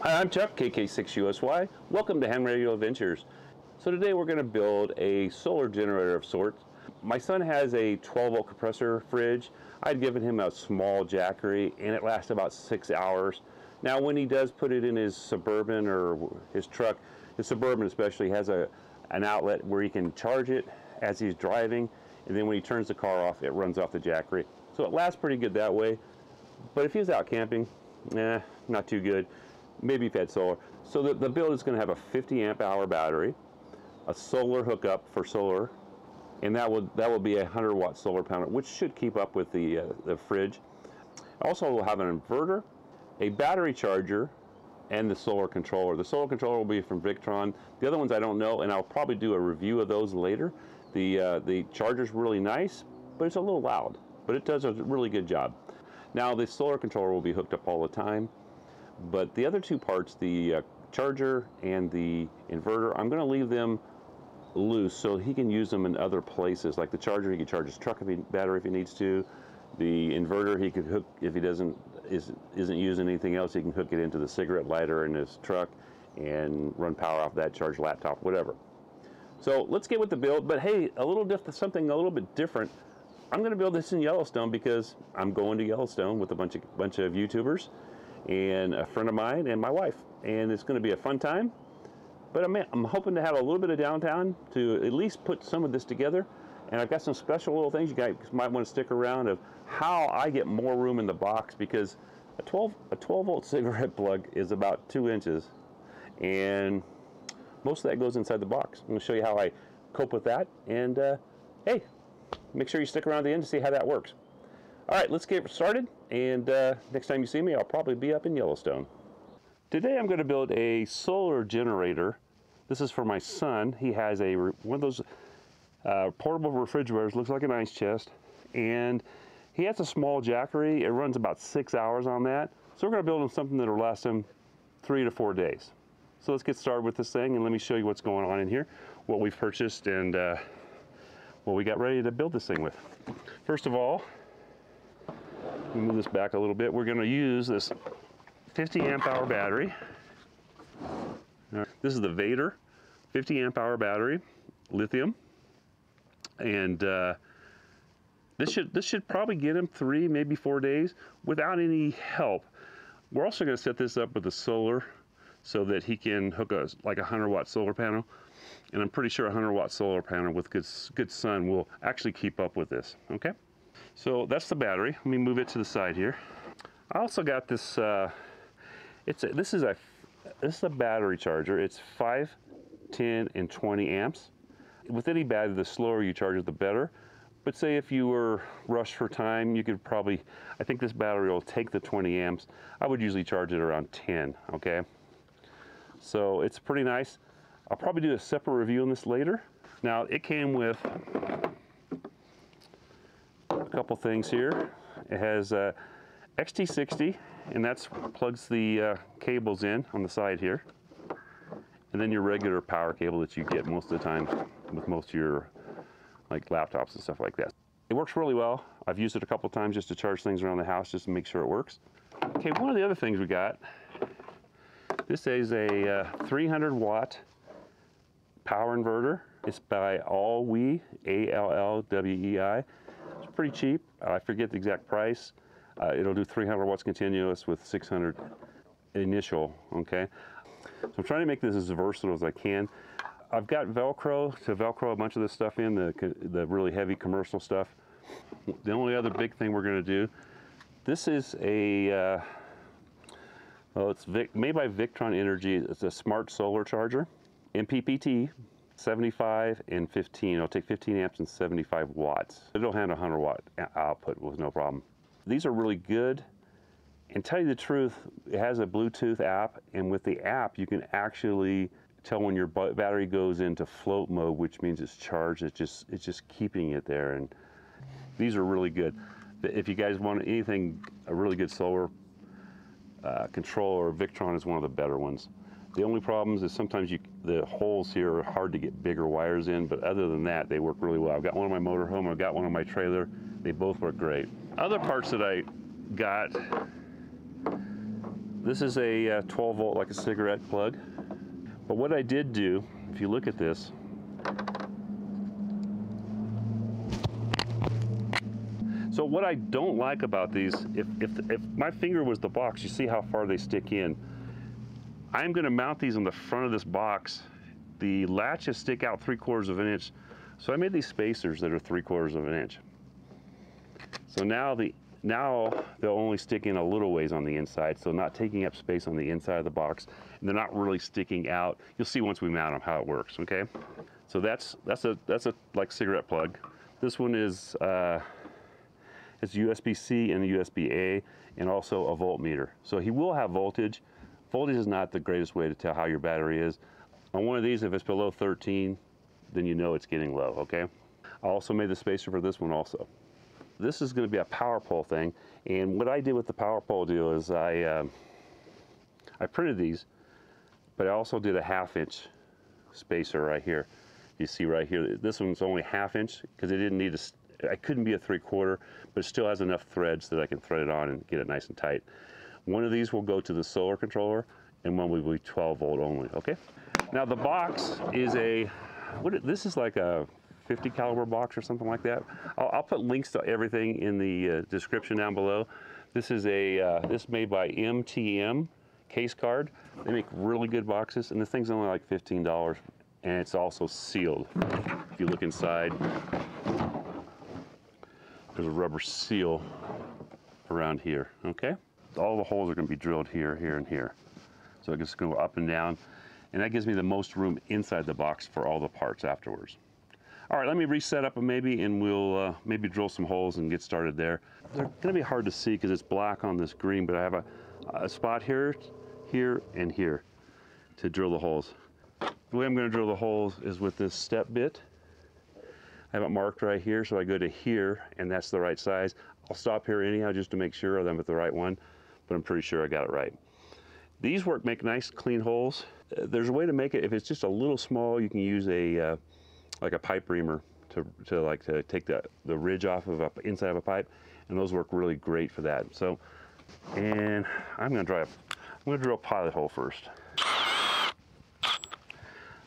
Hi, I'm Chuck, KK6USY. Welcome to Ham Radio Adventures. So today we're going to build a solar generator of sorts. My son has a 12-volt compressor fridge. I'd given him a small Jackery and it lasts about 6 hours. Now when he does put it in his Suburban or his truck, his Suburban especially has an outlet where he can charge it as he's driving, and then when he turns the car off, it runs off the Jackery. So it lasts pretty good that way. But if he's out camping, not too good. Maybe if had solar. So the build is going to have a 50 amp hour battery, a solar hookup for solar, and that will be a 100-watt solar panel, which should keep up with the fridge. Also, we'll have an inverter, a battery charger, and the solar controller. The solar controller will be from Victron. The other ones I don't know, and I'll probably do a review of those later. The charger's really nice, but it's a little loud, but it does a really good job. Now the solar controller will be hooked up all the time, but the other two parts, the charger and the inverter, I'm going to leave them loose so he can use them in other places. Like the charger, he can charge his truck battery if he needs to. The inverter, he could hook, if he isn't using anything else, he can hook it into the cigarette lighter in his truck and run power off that, charge laptop, whatever. So let's get with the build. But hey, something a little bit different. I'm going to build this in Yellowstone because I'm going to Yellowstone with a bunch of YouTubers and a friend of mine and my wife, and it's going to be a fun time. But I'm hoping to have a little bit of downtime to at least put some of this together, and I've got some special little things you guys might want to stick around of how I get more room in the box, because a 12-volt cigarette plug is about 2 inches, and most of that goes inside the box. I'm going to show you how I cope with that, and hey, make sure you stick around to the end to see how that works. All right, let's get started, and next time you see me, I'll probably be up in Yellowstone. Today I'm going to build a solar generator. This is for my son. He has one of those portable refrigerators, looks like an ice chest, and he has a small Jackery. It runs about 6 hours on that. So we're going to build him something that will last him 3 to 4 days. So let's get started with this thing, and let me show you what's going on in here, what we've purchased, and what we got ready to build this thing with. First of all, let me move this back a little bit. We're going to use this 50 amp hour battery. This is the Vader 50 amp hour battery, lithium, and this should probably get him 3, maybe 4 days without any help. We're also going to set this up with the solar so that he can hook like a 100-watt solar panel, and I'm pretty sure a 100-watt solar panel with good sun will actually keep up with this. Okay, so that's the battery. Let me move it to the side here. I also got this. This is a battery charger. It's 5, 10, and 20 amps. With any battery, the slower you charge it, the better. But say if you were rushed for time, you could probably, I think this battery will take the 20 amps. I would usually charge it around 10, okay? So it's pretty nice. I'll probably do a separate review on this later. Now, it came with a couple things here. It has XT60, and that's plugs the cables in on the side here, and then your regular power cable that you get most of the time with most of your like laptops and stuff like that. It works really well. I've used it a couple times just to charge things around the house just to make sure it works. Okay, one of the other things we got, this is a 300-watt power inverter. It's by Allwei, A-L-L-W-E-I. It's pretty cheap. I forget the exact price. It'll do 300 watts continuous with 600 initial, okay? So I'm trying to make this as versatile as I can. I've got Velcro to Velcro a bunch of this stuff in, the really heavy commercial stuff. The only other big thing we're gonna do, this is a, well, it's made by Victron Energy. It's a smart solar charger, MPPT, 75 and 15. It'll take 15 amps and 75 watts. It'll handle 100-watt output with no problem. These are really good, and tell you the truth, it has a Bluetooth app, and with the app you can actually tell when your battery goes into float mode, which means it's charged. It's just keeping it there, and these are really good. If you guys want anything, a really good solar controller, Victron is one of the better ones. The only problems is sometimes the holes here are hard to get bigger wires in, but other than that, they work really well. I've got one on my motorhome, I've got one on my trailer. They both work great. Other parts that I got, This is a 12 volt, like a cigarette plug. But what I did do, if you look at this, so what I don't like about these, if my finger was the box, you see how far they stick in. I'm going to mount these on the front of this box. The latches stick out 3/4 of an inch, so I made these spacers that are 3/4 of an inch. So now they'll only stick in a little ways on the inside, so not taking up space on the inside of the box, and they're not really sticking out. You'll see once we mount them how it works. Okay, so that's a like cigarette plug. This one is it's USB-C and a USB-A, and also a voltmeter. So he will have voltage. Voltage is not the greatest way to tell how your battery is. On one of these, if it's below 13, then you know it's getting low. Okay. I also made the spacer for this one also. This is going to be a power pole thing, and what I did with the power pole deal is I printed these, but I also did a 1/2 inch spacer right here. You see right here, this one's only 1/2 inch because it didn't need I couldn't be a 3/4, but it still has enough threads that I can thread it on and get it nice and tight. One of these will go to the solar controller, and one will be 12 volt only. Okay. Now the box is this is like a 50 caliber box or something like that. I'll put links to everything in the description down below. This is this made by MTM Case Card. They make really good boxes, and this thing's only like $15, and it's also sealed. If you look inside, there's a rubber seal around here. Okay, all the holes are going to be drilled here, here, and here. So it's going to go up and down, and that gives me the most room inside the box for all the parts afterwards. All right, let me reset up maybe, and we'll maybe drill some holes and get started there. They're going to be hard to see because it's black on this green, but I have a spot here, here, and here to drill the holes. The way I'm going to drill the holes is with this step bit. I have it marked right here, so I go to here, and that's the right size. I'll stop here anyhow just to make sure I'm at the right one, but I'm pretty sure I got it right. These make nice, clean holes. There's a way to make it, if it's just a little small, you can use like a pipe reamer to take the ridge off of inside of a pipe, and those work really great for that. So, and I'm going to drill a pilot hole first.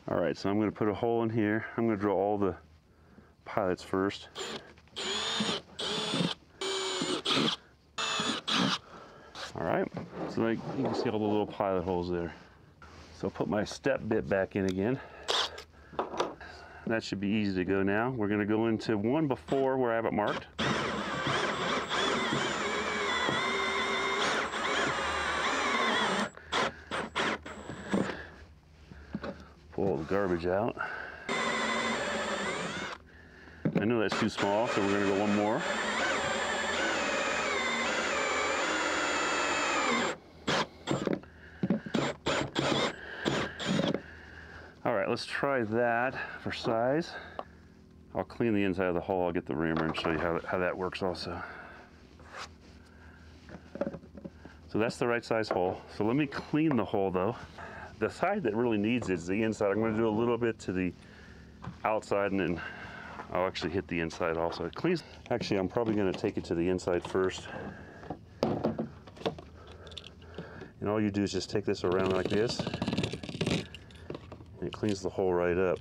All right, so I'm going to put a hole in here. I'm going to drill all the pilots first. All right, so you can see all the little pilot holes there. So I'll put my step bit back in again. That should be easy to go now. We're going to go into one before where I have it marked. Pull all the garbage out. I know that's too small, so we're going to go one more. All right, let's try that for size. I'll clean the inside of the hole. I'll get the reamer and show you how that works also. So that's the right size hole. So let me clean the hole though. The side that really needs it is the inside. I'm going to do a little bit to the outside, and then I'll actually hit the inside also. It cleans. Actually, I'm probably going to take it to the inside first. And all you do is just take this around like this. And it cleans the hole right up.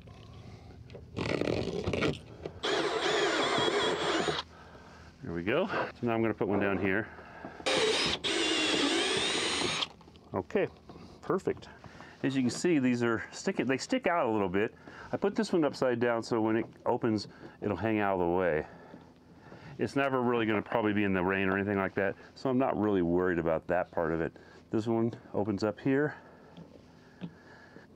There we go. So now I'm going to put one down here. Okay, perfect. As you can see, these are sticking. They stick out a little bit. I put this one upside down so when it opens, it'll hang out of the way. It's never really going to probably be in the rain or anything like that, so I'm not really worried about that part of it. This one opens up here.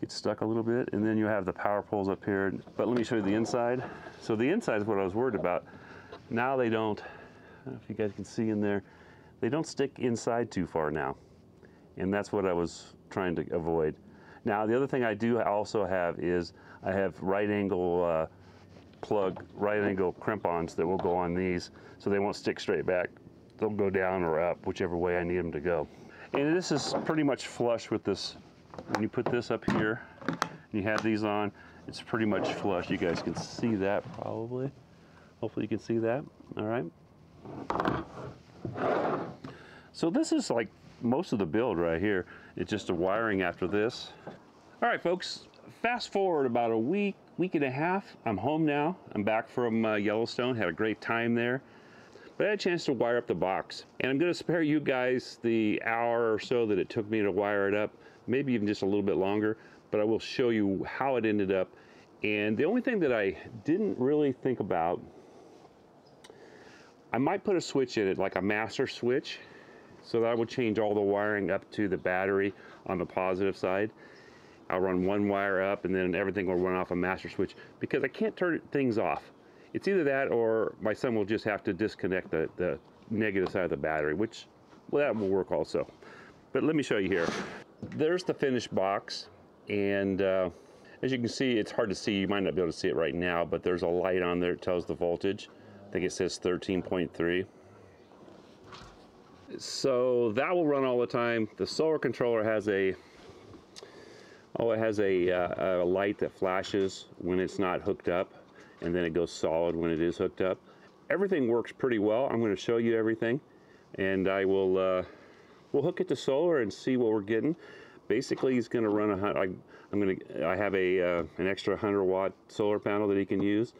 Gets stuck a little bit, and then you have the power poles up here. But let me show you the inside. So the inside is what I was worried about. Now they don't, I don't know if you guys can see in there, they don't stick inside too far now. And that's what I was trying to avoid. Now the other thing I do also have is I have right angle crimp-ons that will go on these, so they won't stick straight back. They'll go down or up, whichever way I need them to go. And this is pretty much flush with this. When you put this up here, and you have these on, it's pretty much flush. You guys can see that probably. Hopefully you can see that. All right. So this is like most of the build right here. It's just the wiring after this. All right, folks, fast forward about a week and a half. I'm home now. I'm back from Yellowstone, had a great time there. But I had a chance to wire up the box. And I'm gonna spare you guys the hour or so that it took me to wire it up, maybe even just a little bit longer, but I will show you how it ended up. And the only thing that I didn't really think about, I might put a switch in it, like a master switch, so that would change all the wiring up to the battery on the positive side. I'll run one wire up and then everything will run off a master switch, because I can't turn things off. It's either that or my son will just have to disconnect the negative side of the battery, which, well, that will work also. But let me show you here. There's the finished box, and as you can see, it's hard to see. You might not be able to see it right now, but there's a light on there that tells the voltage. I think it says 13.3. So that will run all the time. The solar controller has a light that flashes when it's not hooked up, and then it goes solid when it is hooked up. Everything works pretty well. I'm going to show you everything, and I will we'll hook it to solar and see what we're getting. Basically, he's going to run I have an extra 100-watt solar panel that he can use,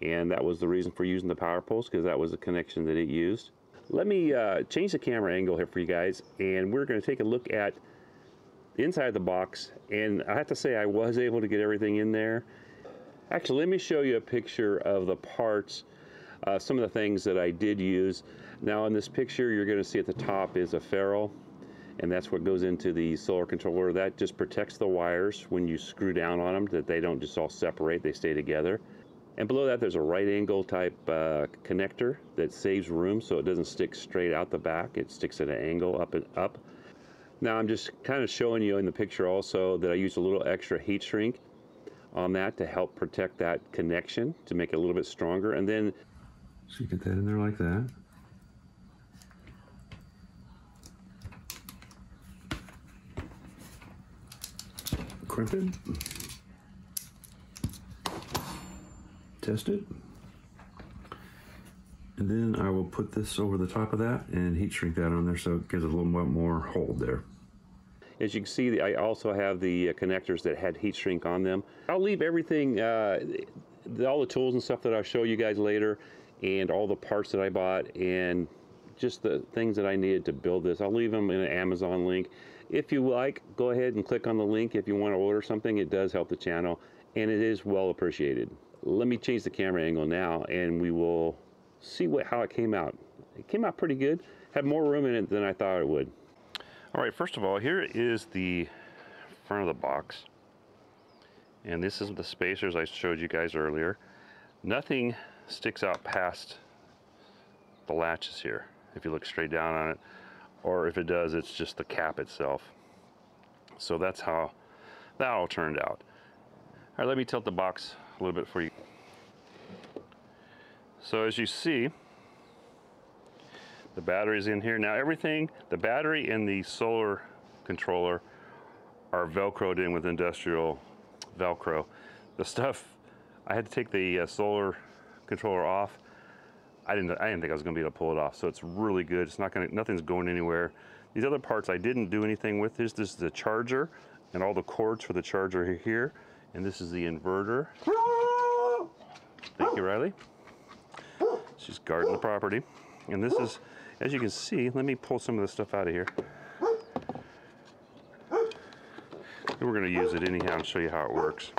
and that was the reason for using the power poles, because that was the connection that it used. Let me change the camera angle here for you guys, and we're going to take a look at inside the box. And I have to say, I was able to get everything in there. Actually, let me show you a picture of the parts, some of the things that I did use. Now in this picture, you're going to see at the top is a ferrule, and that's what goes into the solar controller. That just protects the wires when you screw down on them, that they don't just all separate, they stay together. And below that, there's a right angle type connector that saves room, so it doesn't stick straight out the back. It sticks at an angle up and up. Now I'm just kind of showing you in the picture also that I used a little extra heat shrink on that to help protect that connection, to make it a little bit stronger. And then, so you get that in there like that. Crimp it. Test it. And then I will put this over the top of that and heat shrink that on there, so it gives it a little bit more hold there. As you can see, I also have the connectors that had heat shrink on them. I'll leave everything, all the tools and stuff that I'll show you guys later, and all the parts that I bought, and just the things that I needed to build this. I'll leave them in an Amazon link. If you like, go ahead and click on the link if you want to order something. It does help the channel, and it is well appreciated. Let me change the camera angle now, and we will see how it came out. It came out pretty good. Had more room in it than I thought it would. All right, first of all, here is the front of the box. And this is the spacers I showed you guys earlier. Nothing sticks out past the latches here, if you look straight down on it. Or if it does, it's just the cap itself. So that's how that all turned out. All right, let me tilt the box a little bit for you. So as you see, the battery's in here. Now everything, the battery and the solar controller are Velcroed in with industrial Velcro. The stuff, I had to take the solar controller off. I didn't think I was gonna be able to pull it off. So it's really good. It's not gonna, nothing's going anywhere. These other parts I didn't do anything with. This is the charger and all the cords for the charger are here. And this is the inverter. Thank you, Riley. She's guarding the property. And this is, as you can see, let me pull some of this stuff out of here. And we're gonna use it anyhow and show you how it works.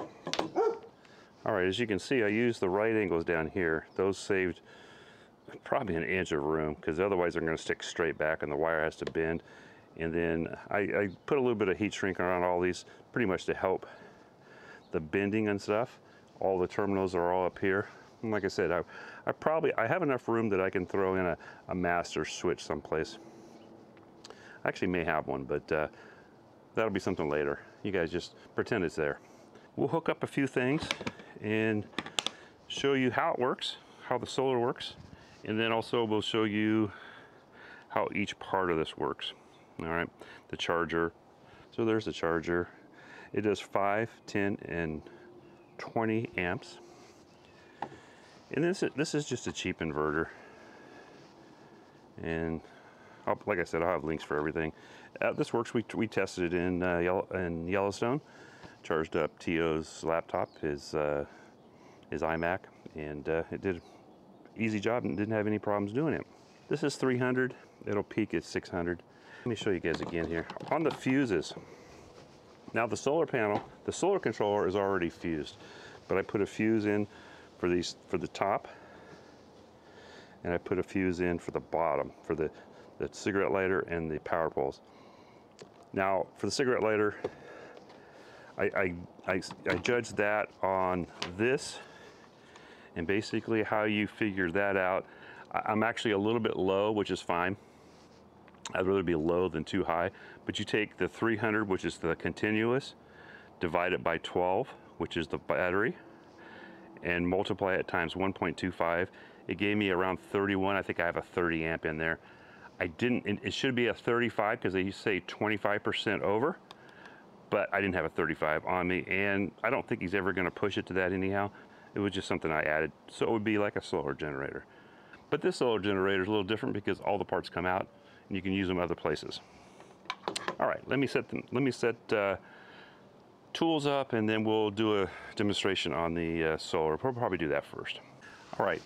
All right, as you can see, I used the right angles down here. Those saved probably an inch of room, because otherwise they're gonna stick straight back and the wire has to bend. And then I put a little bit of heat shrink around all these, pretty much to help the bending and stuff. All the terminals are all up here. And like I said, I have enough room that I can throw in a master switch someplace. I actually may have one, but that'll be something later. You guys just pretend it's there. We'll hook up a few things and show you how it works, how the solar works, and then also we'll show you how each part of this works. All right, the charger. So there's the charger. It does 5, 10, and 20 amps. And this is just a cheap inverter. And like I said, I'll have links for everything. This works. We tested it in Yellowstone. Charged up T.O.'s laptop, his iMac, and it did an easy job and didn't have any problems doing it. This is 300. It'll peak at 600. Let me show you guys again here. On the fuses, now the solar panel, the solar controller is already fused, but I put a fuse in for the top, and I put a fuse in for the bottom, for the cigarette lighter and the power poles. Now, for the cigarette lighter, I judged that on this, and basically how you figure that out, I'm actually a little bit low, which is fine. I'd rather be low than too high, but you take the 300, which is the continuous, divide it by 12, which is the battery, and multiply it times 1.25. It gave me around 31. I think I have a 30 amp in there. It should be a 35 because they say 25% over, but I didn't have a 35 on me, and I don't think he's ever going to push it to that anyhow. It was just something I added, so it would be like a solar generator. But this solar generator is a little different because all the parts come out, and you can use them other places. All right, let me set tools up, and then we'll do a demonstration on the solar. We'll probably do that first. All right,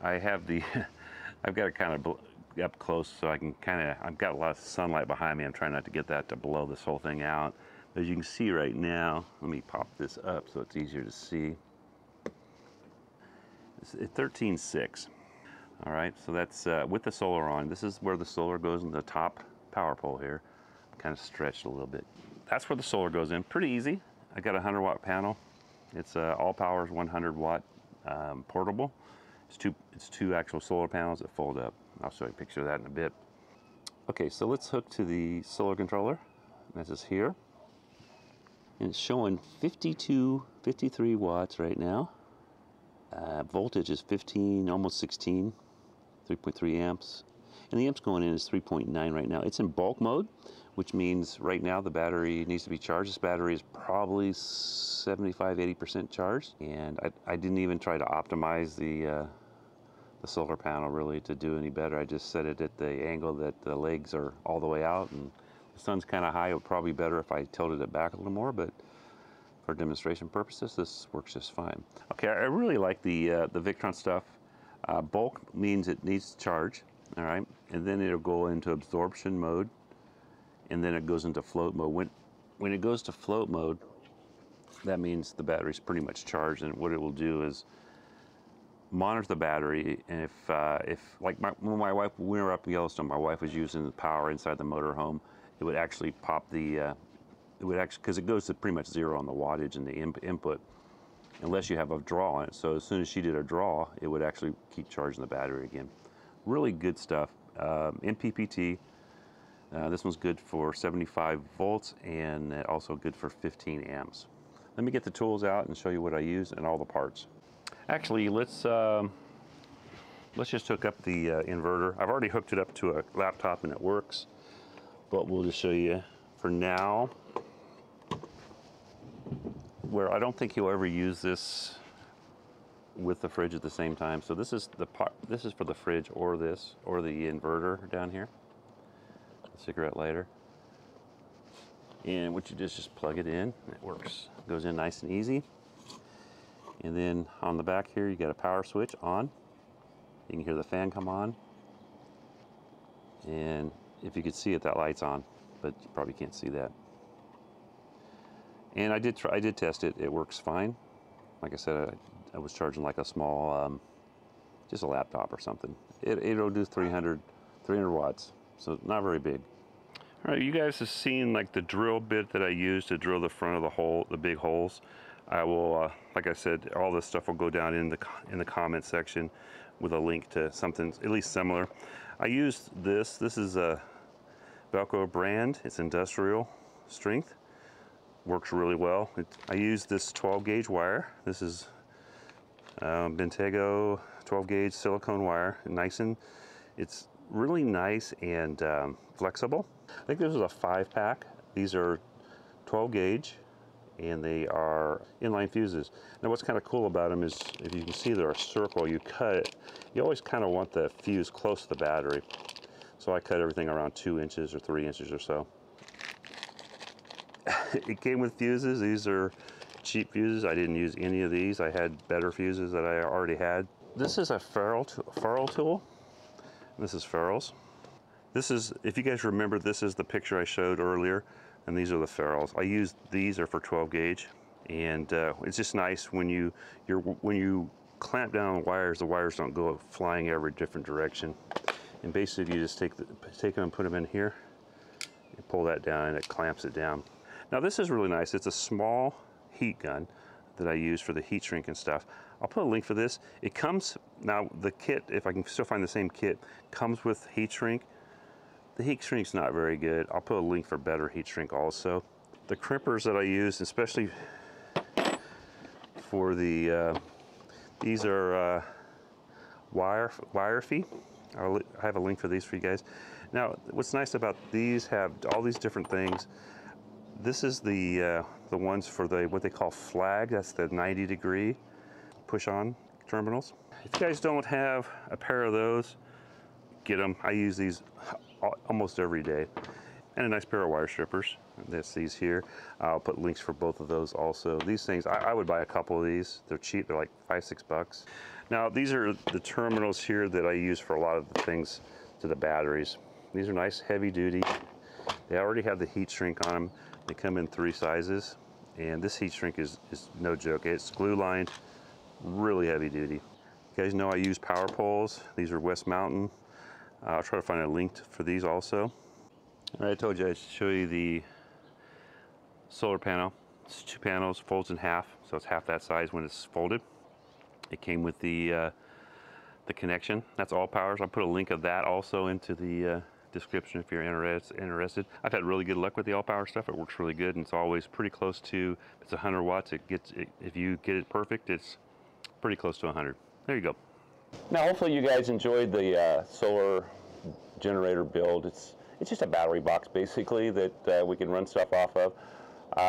I have I've got it kind of up close so I can I've got a lot of sunlight behind me. I'm trying not to get that to blow this whole thing out. As you can see right now, let me pop this up so it's easier to see. It's 13.6. All right, so that's with the solar on. This is where the solar goes in the top power pole here. Kind of stretched a little bit. That's where the solar goes in. Pretty easy. I got a 100-watt panel. It's all powers 100-watt portable. It's two actual solar panels that fold up. I'll show you a picture of that in a bit. Okay, so let's hook to the solar controller. This is here. And it's showing 53 watts right now. Voltage is 15, almost 16, 3.3 amps. And the amps going in is 3.9 right now. It's in bulk mode, which means right now the battery needs to be charged. This battery is probably 75–80% charged. And I didn't even try to optimize the solar panel really to do any better. I just set it at the angle that the legs are all the way out, and the sun's kind of high. It would probably be better if I tilted it back a little more, but for demonstration purposes, this works just fine. Okay, I really like the Victron stuff. Bulk means it needs to charge, all right, and then it'll go into absorption mode, and then it goes into float mode. When it goes to float mode, that means the battery's pretty much charged, and what it will do is monitor the battery, and if like when we were up in Yellowstone, my wife was using the power inside the motorhome, it would actually pop the because it goes to pretty much zero on the wattage and the input, unless you have a draw on it. So as soon as she did a draw, it would actually keep charging the battery again. Really good stuff. MPPT. This one's good for 75 volts and also good for 15 amps. Let me get the tools out and show you what I use and all the parts. Actually, let's just hook up the inverter. I've already hooked it up to a laptop and it works, but we'll just show you for now, where I don't think he'll ever use this with the fridge at the same time. So this is for the fridge or the inverter down here, the cigarette lighter. And what you just plug it in, it works. It goes in nice and easy. And then on the back here, you got a power switch on. You can hear the fan come on. And if you could see it, that light's on, but you probably can't see that. And I did test it. It works fine. Like I said, I was charging like a small, just a laptop or something. It'll do 300 watts, so not very big. All right, you guys have seen like the drill bit that I used to drill the front of the hole, the big holes. I will, like I said, all this stuff will go down in the comment section with a link to something at least similar. I used this. This is a Velcro brand. It's industrial strength. Works really well. I used this 12 gauge wire. This is Bentego 12 gauge silicone wire. It's really nice and flexible. I think this is a 5-pack. These are 12 gauge. And they are inline fuses. Now what's kind of cool about them is, if you can see they're a circle, you cut it, you always kind of want the fuse close to the battery. So I cut everything around 2 inches or 3 inches or so. It came with fuses. These are cheap fuses. I didn't use any of these. I had better fuses that I already had. This is a ferrule tool. This is ferrules. This is, if you guys remember, this is the picture I showed earlier, and these are the ferrules. I used these are for 12 gauge, and it's just nice when you clamp down the wires don't go flying every different direction. And basically, you just take them and put them in here, and pull that down, and it clamps it down. Now this is really nice. It's a small heat gun that I use for the heat shrink and stuff. I'll put a link for this. It comes, now the kit, if I can still find the same kit, comes with heat shrink. The heat shrink's not very good. I'll put a link for better heat shrink also. The crimpers that I use, especially for the, these are wire feet. I have a link for these for you guys. Now, what's nice about these, have all these different things. This is the ones for what they call flag. That's the 90-degree push-on terminals. If you guys don't have a pair of those, get them. I use these almost every day. And a nice pair of wire strippers. That's these here. I'll put links for both of those also. These things, I would buy a couple of these. They're cheap. They're like $5-6. Now, these are the terminals here that I use for a lot of the things to the batteries. These are nice, heavy duty. They already have the heat shrink on them. They come in 3 sizes, and this heat shrink is no joke. It's glue lined, really heavy duty. You guys know I use power poles. These are West Mountain. I'll try to find a link for these also. All right, I told you I'd show you the solar panel. It's 2 panels, folds in half, so it's half that size when it's folded. It came with the connection. That's all powers. I'll put a link of that also into the description if you're interested. I've had really good luck with the all power stuff. It works really good, and it's always pretty close to, it's 100 watts. If you get it perfect, it's pretty close to 100. There you go. Now, hopefully you guys enjoyed the solar generator build. It's just a battery box basically that we can run stuff off of.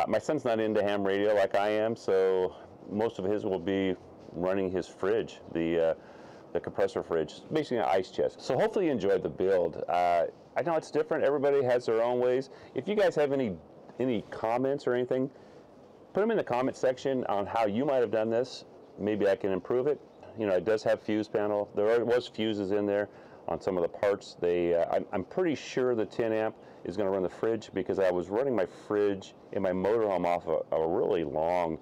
My son's not into ham radio like I am, so most of his will be running his fridge, the compressor fridge, basically an ice chest. So hopefully you enjoyed the build. I know it's different. Everybody has their own ways. If you guys have any comments or anything, put them in the comment section on how you might have done this. Maybe I can improve it. You know, it does have fuse panel. There was fuses in there on some of the parts. I'm pretty sure the 10 amp is going to run the fridge, because I was running my fridge in my motorhome off a really long,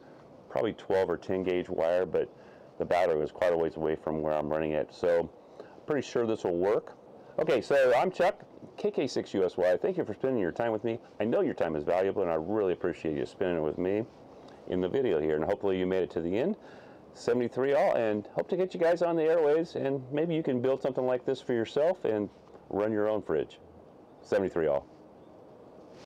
probably 12 or 10 gauge wire, but the battery was quite a ways away from where I'm running it. So I'm pretty sure this will work. Okay, so I'm Chuck, KK6USY. Thank you for spending your time with me. I know your time is valuable, and I really appreciate you spending it with me in the video here. And hopefully you made it to the end. 73 all, and hope to get you guys on the airways, and maybe you can build something like this for yourself and run your own fridge. 73 all.